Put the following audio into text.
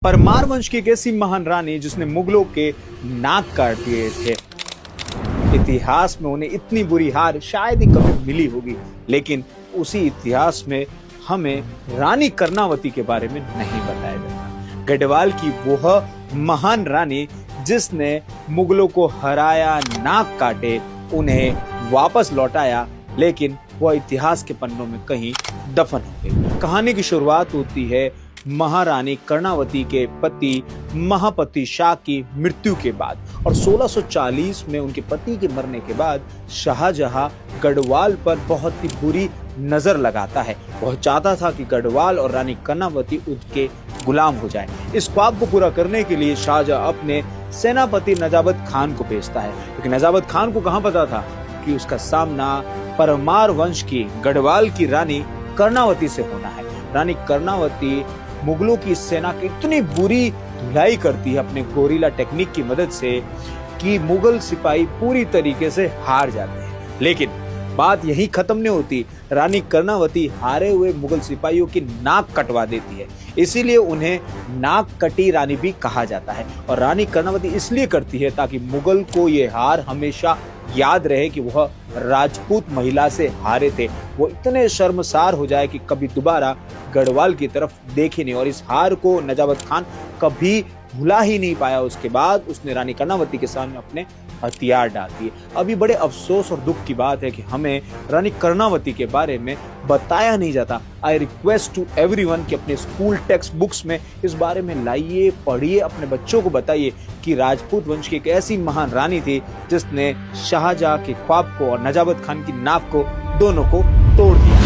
परमार वंश की एक ऐसी महान रानी जिसने मुगलों के नाक काट दिए थे। इतिहास में उन्हें इतनी बुरी हार शायद ही कभी मिली होगी, लेकिन उसी इतिहास में हमें रानी कर्णावती के बारे में नहीं बताया जाता। गढ़वाल की वह महान रानी जिसने मुगलों को हराया, नाक काटे, उन्हें वापस लौटाया, लेकिन वह इतिहास के पन्नों में कहीं दफन हो गई। कहानी की शुरुआत होती है महारानी कर्णावती के पति महापति शाह की मृत्यु के बाद, और 1640 में उनके पति के मरने के बाद शाहजहां गढ़वाल पर बहुत ही बुरी नजर लगाता है। वह चाहता था कि गढ़वाल और रानी कर्णावती उसके गुलाम हो जाए। इस ख्वाब को पूरा करने के लिए शाहजहां अपने सेनापति नजाबत खान को भेजता है, लेकिन नजाबत खान को कहां पता था कि उसका सामना परमार वंश की गढ़वाल की रानी कर्णावती से होना है। रानी कर्णावती मुगलों की सेना की इतनी बुरी धुलाई करती है अपने गोरिल्ला टेक्निक की मदद से कि मुगल सिपाही पूरी तरीके से हार जाते हैं। लेकिन बात यही खत्म नहीं होती। रानी कर्णावती हारे हुए मुगल सिपाहियों की नाक कटवा देती है, इसीलिए उन्हें नाक कटी रानी भी कहा जाता है। और रानी कर्णावती इसलिए करती है ताकि मुगल को ये हार हमेशा याद रहे कि वह राजपूत महिला से हारे थे। वो इतने शर्मसार हो जाए कि कभी दोबारा गढ़वाल की तरफ देखे नहीं, और इस हार को नजाबत खान कभी भुला ही नहीं पाया। उसके बाद उसने रानी कर्णावती के सामने अपने हथियार डाल दिए। अभी बड़े अफसोस और दुख की बात है कि हमें रानी कर्णावती के बारे में बताया नहीं जाता। आई रिक्वेस्ट टू एवरीवन कि अपने स्कूल टेक्स्ट बुक्स में इस बारे में लाइए, पढ़िए, अपने बच्चों को बताइए कि राजपूत वंश की एक ऐसी महान रानी थी जिसने शाहजहां के ख्वाब को और नजाबत खान की नाक को, दोनों को तोड़ दिया।